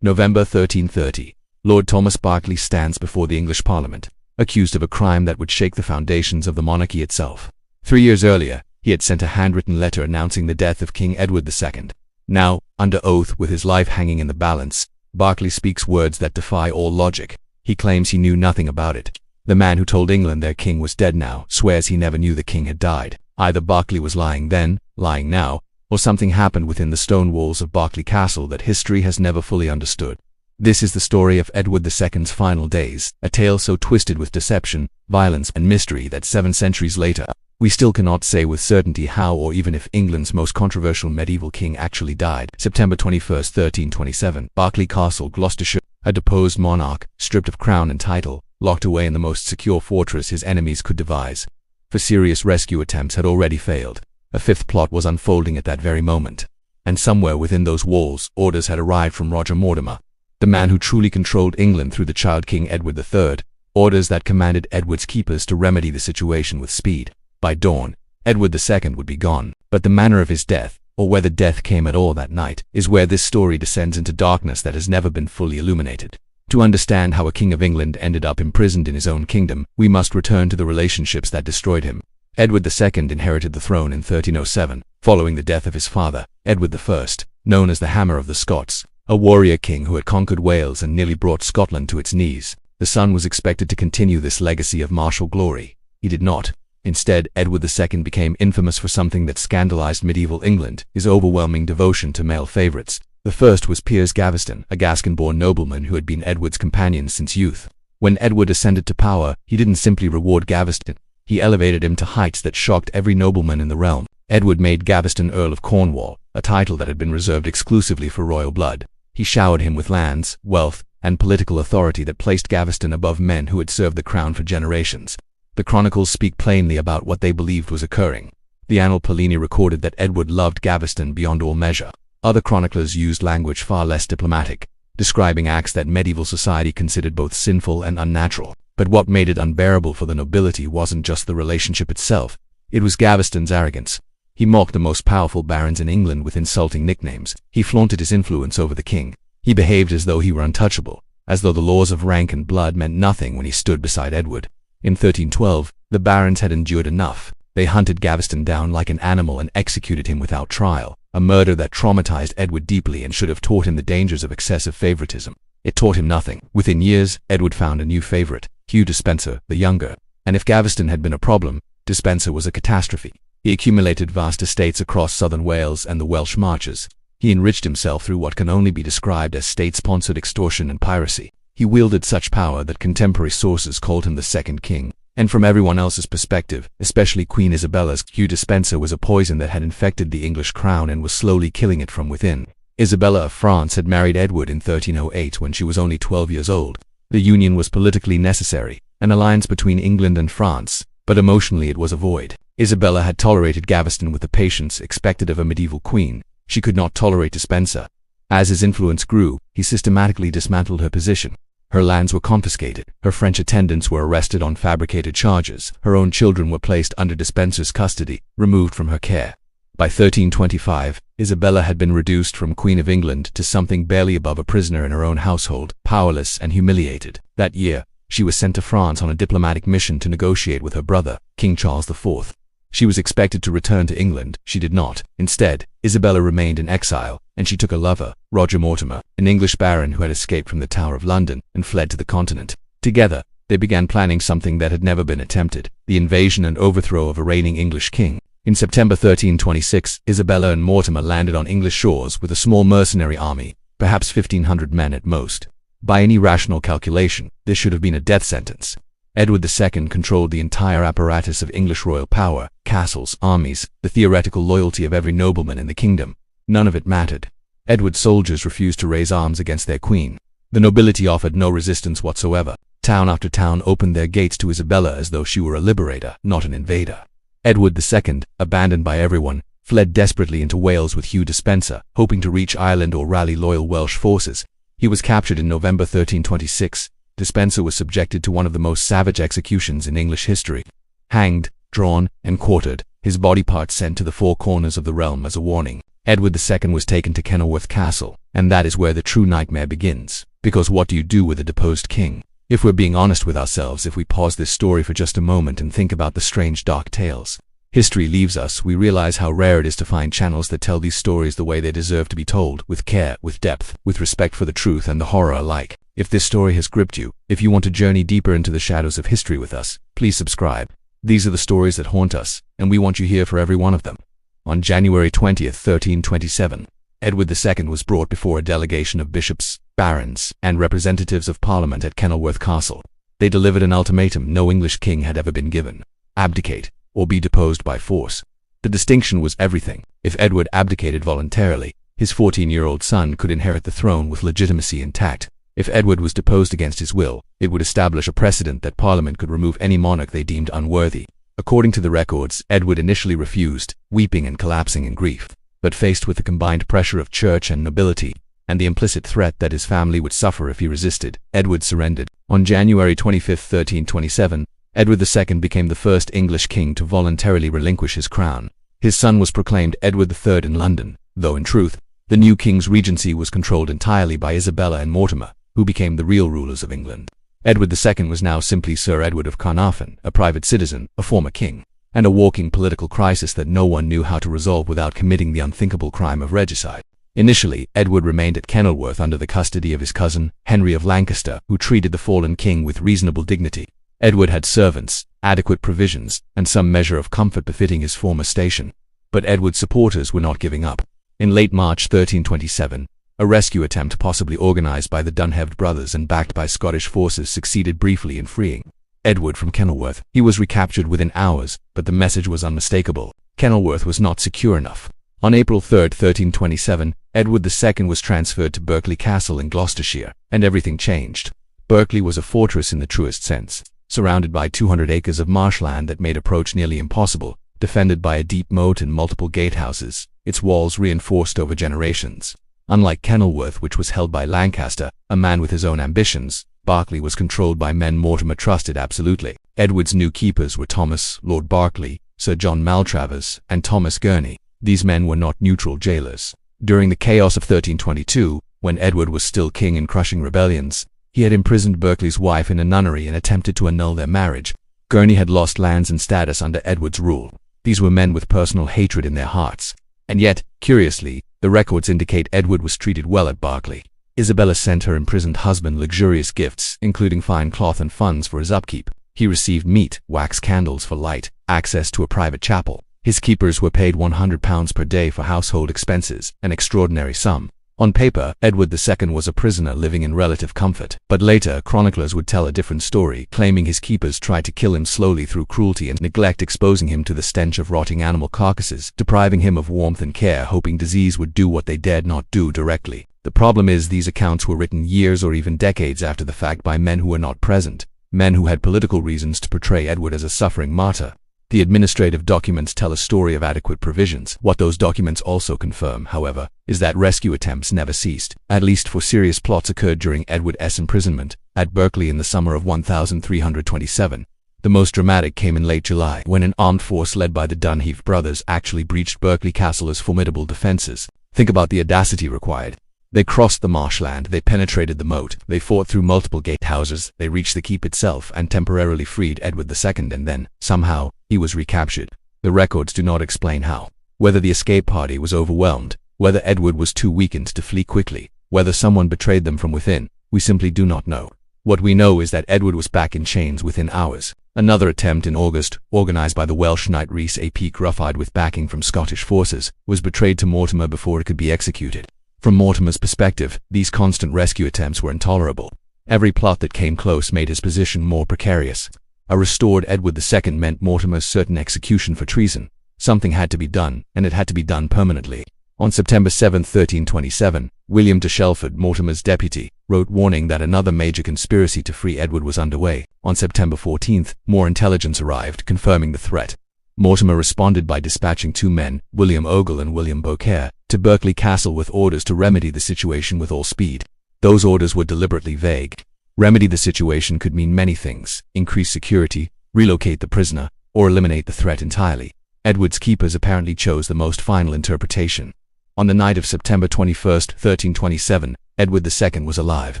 November 1330. Lord Thomas Berkeley stands before the English Parliament, accused of a crime that would shake the foundations of the monarchy itself. 3 years earlier, he had sent a handwritten letter announcing the death of King Edward II. Now, under oath with his life hanging in the balance, Berkeley speaks words that defy all logic. He claims he knew nothing about it. The man who told England their king was dead now swears he never knew the king had died. Either Berkeley was lying then, lying now, or something happened within the stone walls of Berkeley Castle that history has never fully understood. This is the story of Edward II's final days, a tale so twisted with deception, violence, and mystery that 7 centuries later, we still cannot say with certainty how or even if England's most controversial medieval king actually died. September 21, 1327, Berkeley Castle, Gloucestershire. A deposed monarch, stripped of crown and title, locked away in the most secure fortress his enemies could devise. For serious rescue attempts had already failed. A 5th plot was unfolding at that very moment. And somewhere within those walls, orders had arrived from Roger Mortimer, the man who truly controlled England through the child King Edward III, orders that commanded Edward's keepers to remedy the situation with speed. By dawn, Edward II would be gone, but the manner of his death, or whether death came at all that night, is where this story descends into darkness that has never been fully illuminated. To understand how a king of England ended up imprisoned in his own kingdom, we must return to the relationships that destroyed him. Edward II inherited the throne in 1307, following the death of his father, Edward I, known as the Hammer of the Scots, a warrior king who had conquered Wales and nearly brought Scotland to its knees. The son was expected to continue this legacy of martial glory. He did not. Instead, Edward II became infamous for something that scandalized medieval England, his overwhelming devotion to male favorites. The first was Piers Gaveston, a Gascon-born nobleman who had been Edward's companion since youth. When Edward ascended to power, he didn't simply reward Gaveston. He elevated him to heights that shocked every nobleman in the realm. Edward made Gaveston Earl of Cornwall, a title that had been reserved exclusively for royal blood. He showered him with lands, wealth, and political authority that placed Gaveston above men who had served the crown for generations. The chronicles speak plainly about what they believed was occurring. The Annal Paulini recorded that Edward loved Gaveston beyond all measure. Other chroniclers used language far less diplomatic, describing acts that medieval society considered both sinful and unnatural. But what made it unbearable for the nobility wasn't just the relationship itself, it was Gaveston's arrogance. He mocked the most powerful barons in England with insulting nicknames. He flaunted his influence over the king. He behaved as though he were untouchable, as though the laws of rank and blood meant nothing when he stood beside Edward. In 1312, the barons had endured enough. They hunted Gaveston down like an animal and executed him without trial, a murder that traumatized Edward deeply and should have taught him the dangers of excessive favoritism. It taught him nothing. Within years, Edward found a new favorite, Hugh Despenser, the younger. And if Gaveston had been a problem, Despenser was a catastrophe. He accumulated vast estates across southern Wales and the Welsh Marches. He enriched himself through what can only be described as state-sponsored extortion and piracy. He wielded such power that contemporary sources called him the Second King. And from everyone else's perspective, especially Queen Isabella's, Hugh Despenser was a poison that had infected the English crown and was slowly killing it from within. Isabella of France had married Edward in 1308 when she was only 12 years old. The union was politically necessary, an alliance between England and France, but emotionally it was a void. Isabella had tolerated Gaveston with the patience expected of a medieval queen. She could not tolerate Despenser. As his influence grew, he systematically dismantled her position. Her lands were confiscated, her French attendants were arrested on fabricated charges, her own children were placed under Despenser's custody, removed from her care. By 1325, Isabella had been reduced from Queen of England to something barely above a prisoner in her own household, powerless and humiliated. That year, she was sent to France on a diplomatic mission to negotiate with her brother, King Charles IV. She was expected to return to England. She did not. Instead, Isabella remained in exile, and she took a lover, Roger Mortimer, an English baron who had escaped from the Tower of London and fled to the continent. Together, they began planning something that had never been attempted, the invasion and overthrow of a reigning English king. In September 1326, Isabella and Mortimer landed on English shores with a small mercenary army, perhaps 1,500 men at most. By any rational calculation, this should have been a death sentence. Edward II controlled the entire apparatus of English royal power, castles, armies, the theoretical loyalty of every nobleman in the kingdom. None of it mattered. Edward's soldiers refused to raise arms against their queen. The nobility offered no resistance whatsoever. Town after town opened their gates to Isabella as though she were a liberator, not an invader. Edward II, abandoned by everyone, fled desperately into Wales with Hugh Despenser, hoping to reach Ireland or rally loyal Welsh forces. He was captured in November 1326. Despenser was subjected to one of the most savage executions in English history. Hanged, drawn, and quartered, his body parts sent to the four corners of the realm as a warning. Edward II was taken to Kenilworth Castle, and that is where the true nightmare begins. Because what do you do with a deposed king? If we're being honest with ourselves, if we pause this story for just a moment and think about the strange dark tales history leaves us, we realize how rare it is to find channels that tell these stories the way they deserve to be told, with care, with depth, with respect for the truth and the horror alike. If this story has gripped you, if you want to journey deeper into the shadows of history with us, please subscribe. These are the stories that haunt us, and we want you here for every one of them. On January 20th, 1327, Edward II was brought before a delegation of bishops, barons, and representatives of Parliament at Kenilworth Castle. They delivered an ultimatum no English king had ever been given: abdicate, or be deposed by force. The distinction was everything. If Edward abdicated voluntarily, his 14-year-old son could inherit the throne with legitimacy intact. If Edward was deposed against his will, it would establish a precedent that Parliament could remove any monarch they deemed unworthy. According to the records, Edward initially refused, weeping and collapsing in grief. But faced with the combined pressure of church and nobility, and the implicit threat that his family would suffer if he resisted, Edward surrendered. On January 25, 1327, Edward II became the first English king to voluntarily relinquish his crown. His son was proclaimed Edward III in London, though in truth, the new king's regency was controlled entirely by Isabella and Mortimer, who became the real rulers of England. Edward II was now simply Sir Edward of Carnarvon, a private citizen, a former king, and a walking political crisis that no one knew how to resolve without committing the unthinkable crime of regicide. Initially, Edward remained at Kenilworth under the custody of his cousin, Henry of Lancaster, who treated the fallen king with reasonable dignity. Edward had servants, adequate provisions, and some measure of comfort befitting his former station. But Edward's supporters were not giving up. In late March 1327, a rescue attempt possibly organized by the Dunheved brothers and backed by Scottish forces succeeded briefly in freeing Edward from Kenilworth. He was recaptured within hours, but the message was unmistakable. Kenilworth was not secure enough. On April 3, 1327, Edward II was transferred to Berkeley Castle in Gloucestershire, and everything changed. Berkeley was a fortress in the truest sense, surrounded by 200 acres of marshland that made approach nearly impossible, defended by a deep moat and multiple gatehouses, its walls reinforced over generations. Unlike Kenilworth, which was held by Lancaster, a man with his own ambitions, Berkeley was controlled by men Mortimer trusted absolutely. Edward's new keepers were Thomas, Lord Berkeley, Sir John Maltravers, and Thomas Gurney. These men were not neutral jailers. During the chaos of 1322, when Edward was still king and crushing rebellions, he had imprisoned Berkeley's wife in a nunnery and attempted to annul their marriage. Gurney had lost lands and status under Edward's rule. These were men with personal hatred in their hearts. And yet, curiously, the records indicate Edward was treated well at Berkeley. Isabella sent her imprisoned husband luxurious gifts, including fine cloth and funds for his upkeep. He received meat, wax candles for light, access to a private chapel. His keepers were paid £100 per day for household expenses, an extraordinary sum. On paper, Edward II was a prisoner living in relative comfort, but later chroniclers would tell a different story, claiming his keepers tried to kill him slowly through cruelty and neglect, exposing him to the stench of rotting animal carcasses, depriving him of warmth and care, hoping disease would do what they dared not do directly. The problem is these accounts were written years or even decades after the fact by men who were not present, men who had political reasons to portray Edward as a suffering martyr. The administrative documents tell a story of adequate provisions. What those documents also confirm, however, is that rescue attempts never ceased. At least four serious plots occurred during Edward's imprisonment at Berkeley in the summer of 1327. The most dramatic came in late July, when an armed force led by the Dunheved brothers actually breached Berkeley Castle's formidable defenses. Think about the audacity required. They crossed the marshland, they penetrated the moat, they fought through multiple gatehouses, they reached the keep itself and temporarily freed Edward II, and then, somehow, he was recaptured. The records do not explain how. Whether the escape party was overwhelmed, whether Edward was too weakened to flee quickly, whether someone betrayed them from within, we simply do not know. What we know is that Edward was back in chains within hours. Another attempt in August, organized by the Welsh knight Rhys ap Gruffydd with backing from Scottish forces, was betrayed to Mortimer before it could be executed. From Mortimer's perspective, these constant rescue attempts were intolerable. Every plot that came close made his position more precarious. A restored Edward II meant Mortimer's certain execution for treason. Something had to be done, and it had to be done permanently. On September 7, 1327, William de Shelford, Mortimer's deputy, wrote warning that another major conspiracy to free Edward was underway. On September 14, more intelligence arrived, confirming the threat. Mortimer responded by dispatching two men, William Ogle and William Beaucaire, to Berkeley Castle with orders to remedy the situation with all speed. Those orders were deliberately vague. Remedy the situation could mean many things: increase security, relocate the prisoner, or eliminate the threat entirely. Edward's keepers apparently chose the most final interpretation. On the night of September 21st, 1327, Edward II was alive.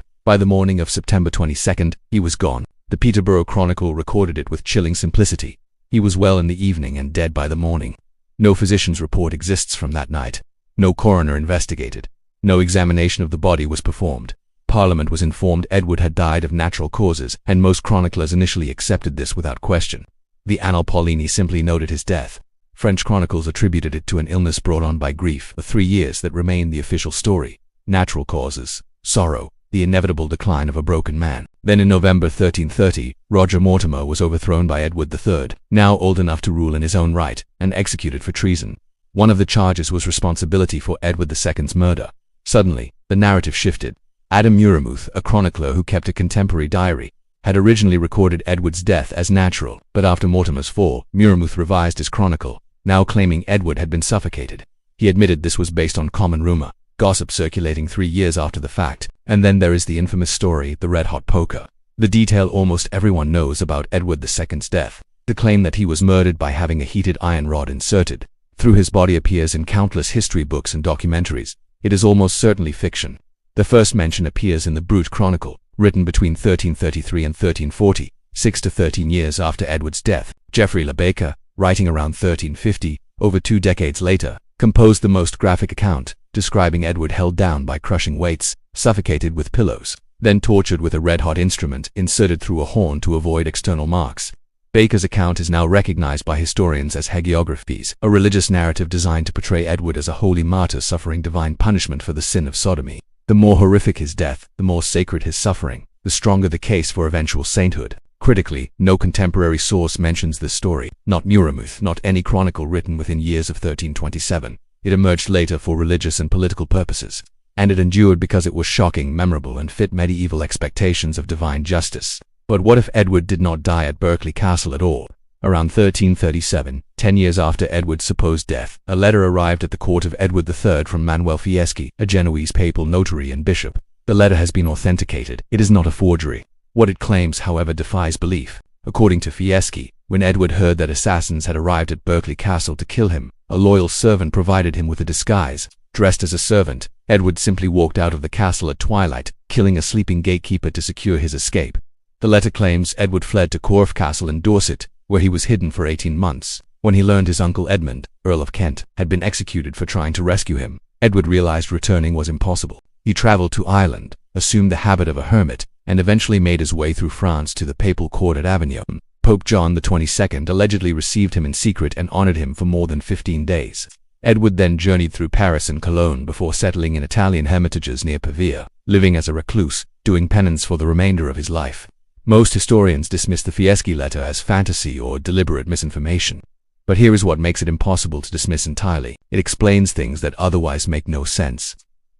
By the morning of September 22nd, he was gone. The Peterborough Chronicle recorded it with chilling simplicity. He was well in the evening and dead by the morning. No physician's report exists from that night. No coroner investigated. No examination of the body was performed. Parliament was informed Edward had died of natural causes, and most chroniclers initially accepted this without question. The Annal Paulini simply noted his death. French chronicles attributed it to an illness brought on by grief, the 3 years that remained the official story. Natural causes, sorrow, the inevitable decline of a broken man. Then in November 1330, Roger Mortimer was overthrown by Edward III, now old enough to rule in his own right, and executed for treason. One of the charges was responsibility for Edward II's murder. Suddenly, the narrative shifted. Adam Muirmuth, a chronicler who kept a contemporary diary, had originally recorded Edward's death as natural, but after Mortimer's fall, Muirmuth revised his chronicle, now claiming Edward had been suffocated. He admitted this was based on common rumor, gossip circulating 3 years after the fact. And then there is the infamous story, the red-hot poker. The detail almost everyone knows about Edward II's death. The claim that he was murdered by having a heated iron rod inserted through his body appears in countless history books and documentaries. It is almost certainly fiction. The first mention appears in the Brut Chronicle, written between 1333 and 1340, 6 to 13 years after Edward's death. Geoffrey Le Baker, writing around 1350, over 2 decades later, composed the most graphic account, describing Edward held down by crushing weights, suffocated with pillows, then tortured with a red-hot instrument inserted through a horn to avoid external marks. Baker's account is now recognized by historians as hagiographies, a religious narrative designed to portray Edward as a holy martyr suffering divine punishment for the sin of sodomy. The more horrific his death, the more sacred his suffering, the stronger the case for eventual sainthood. Critically, no contemporary source mentions this story, not Muirmuth, not any chronicle written within years of 1327. It emerged later for religious and political purposes, and it endured because it was shocking, memorable, and fit medieval expectations of divine justice. But what if Edward did not die at Berkeley Castle at all? Around 1337, 10 years after Edward's supposed death, a letter arrived at the court of Edward III from Manuel Fieschi, a Genoese papal notary and bishop. The letter has been authenticated. It is not a forgery. What it claims, however, defies belief. According to Fieschi, when Edward heard that assassins had arrived at Berkeley Castle to kill him, a loyal servant provided him with a disguise. Dressed as a servant, Edward simply walked out of the castle at twilight, killing a sleeping gatekeeper to secure his escape. The letter claims Edward fled to Corfe Castle in Dorset, where he was hidden for 18 months. When he learned his uncle Edmund, Earl of Kent, had been executed for trying to rescue him, Edward realized returning was impossible. He traveled to Ireland, assumed the habit of a hermit, and eventually made his way through France to the papal court at Avignon. Pope John XXII allegedly received him in secret and honored him for more than 15 days. Edward then journeyed through Paris and Cologne before settling in Italian hermitages near Pavia, living as a recluse, doing penance for the remainder of his life. Most historians dismiss the Fieschi letter as fantasy or deliberate misinformation. But here is what makes it impossible to dismiss entirely. It explains things that otherwise make no sense.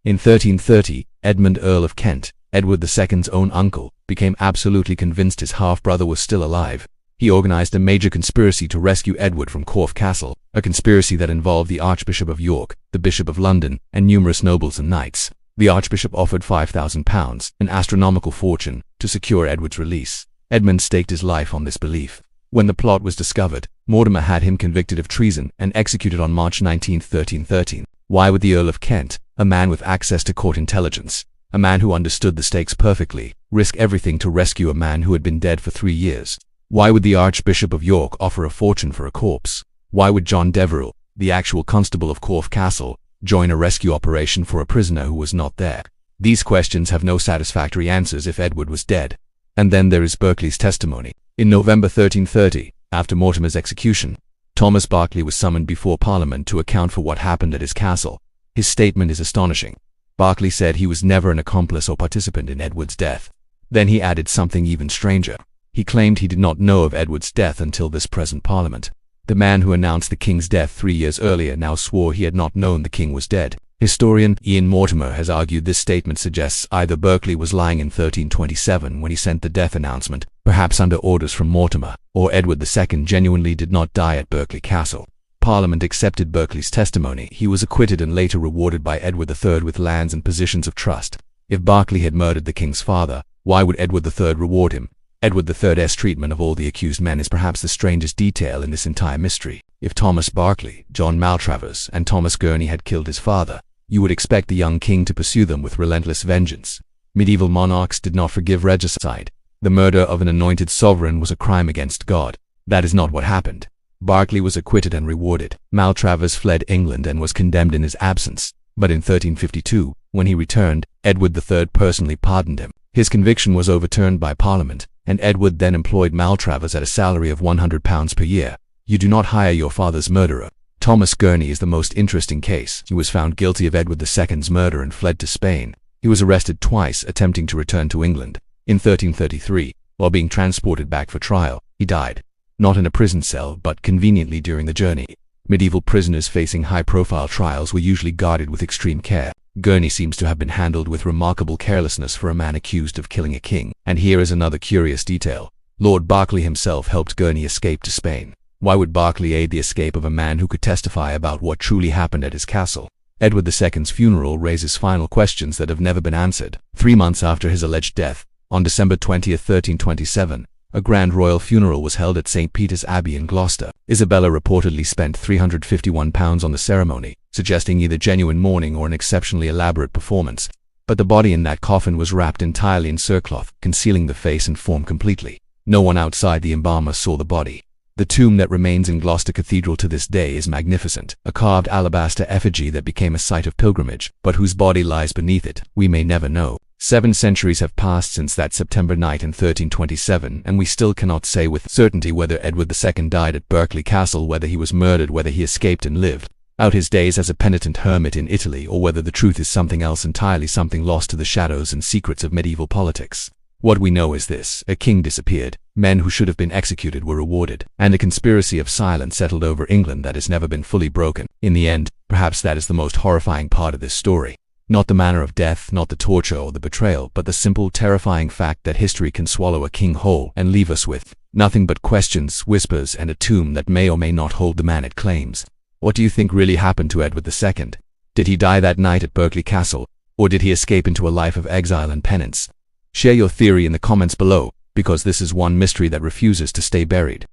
In 1330, Edmund, Earl of Kent, Edward II's own uncle, became absolutely convinced his half-brother was still alive. He organized a major conspiracy to rescue Edward from Corfe Castle, a conspiracy that involved the Archbishop of York, the Bishop of London, and numerous nobles and knights. The Archbishop offered £5,000, an astronomical fortune, to secure Edward's release. Edmund staked his life on this belief. When the plot was discovered, Mortimer had him convicted of treason and executed on March 19, 1313. Why would the Earl of Kent, a man with access to court intelligence, a man who understood the stakes perfectly, risk everything to rescue a man who had been dead for 3 years? Why would the Archbishop of York offer a fortune for a corpse? Why would John Devereux, the actual constable of Corfe Castle, join a rescue operation for a prisoner who was not there? These questions have no satisfactory answers if Edward was dead. And then there is Berkeley's testimony. In November 1330, after Mortimer's execution, Thomas Berkeley was summoned before Parliament to account for what happened at his castle. His statement is astonishing. Berkeley said he was never an accomplice or participant in Edward's death. Then he added something even stranger. He claimed he did not know of Edward's death until this present Parliament. The man who announced the king's death 3 years earlier now swore he had not known the king was dead. Historian Ian Mortimer has argued this statement suggests either Berkeley was lying in 1327 when he sent the death announcement, perhaps under orders from Mortimer, or Edward II genuinely did not die at Berkeley Castle. Parliament accepted Berkeley's testimony. He was acquitted and later rewarded by Edward III with lands and positions of trust. If Berkeley had murdered the king's father, why would Edward III reward him? Edward III's treatment of all the accused men is perhaps the strangest detail in this entire mystery. If Thomas Berkeley, John Maltravers, and Thomas Gurney had killed his father, you would expect the young king to pursue them with relentless vengeance. Medieval monarchs did not forgive regicide. The murder of an anointed sovereign was a crime against God. That is not what happened. Berkeley was acquitted and rewarded. Maltravers fled England and was condemned in his absence. But in 1352, when he returned, Edward III personally pardoned him. His conviction was overturned by Parliament, and Edward then employed Maltravers at a salary of £100 per year. You do not hire your father's murderer. Thomas Gurney is the most interesting case. He was found guilty of Edward II's murder and fled to Spain. He was arrested twice, attempting to return to England. In 1333, while being transported back for trial, he died. Not in a prison cell, but conveniently during the journey. Medieval prisoners facing high-profile trials were usually guarded with extreme care. Gurney seems to have been handled with remarkable carelessness for a man accused of killing a king. And here is another curious detail. Lord Berkeley himself helped Gurney escape to Spain. Why would Berkeley aid the escape of a man who could testify about what truly happened at his castle? Edward II's funeral raises final questions that have never been answered. 3 months after his alleged death, on December 20, 1327, a grand royal funeral was held at St. Peter's Abbey in Gloucester. Isabella reportedly spent £351 on the ceremony, suggesting either genuine mourning or an exceptionally elaborate performance. But the body in that coffin was wrapped entirely in cerecloth, concealing the face and form completely. No one outside the embalmer saw the body. The tomb that remains in Gloucester Cathedral to this day is magnificent, a carved alabaster effigy that became a site of pilgrimage, but whose body lies beneath it, we may never know. 7 centuries have passed since that September night in 1327, and we still cannot say with certainty whether Edward II died at Berkeley Castle, whether he was murdered, whether he escaped and lived out his days as a penitent hermit in Italy, or whether the truth is something else entirely, something lost to the shadows and secrets of medieval politics. What we know is this: a king disappeared, men who should have been executed were rewarded, and a conspiracy of silence settled over England that has never been fully broken. In the end, perhaps that is the most horrifying part of this story. Not the manner of death, not the torture or the betrayal, but the simple, terrifying fact that history can swallow a king whole and leave us with nothing but questions, whispers, and a tomb that may or may not hold the man it claims. What do you think really happened to Edward II? Did he die that night at Berkeley Castle, or did he escape into a life of exile and penance? Share your theory in the comments below, because this is one mystery that refuses to stay buried.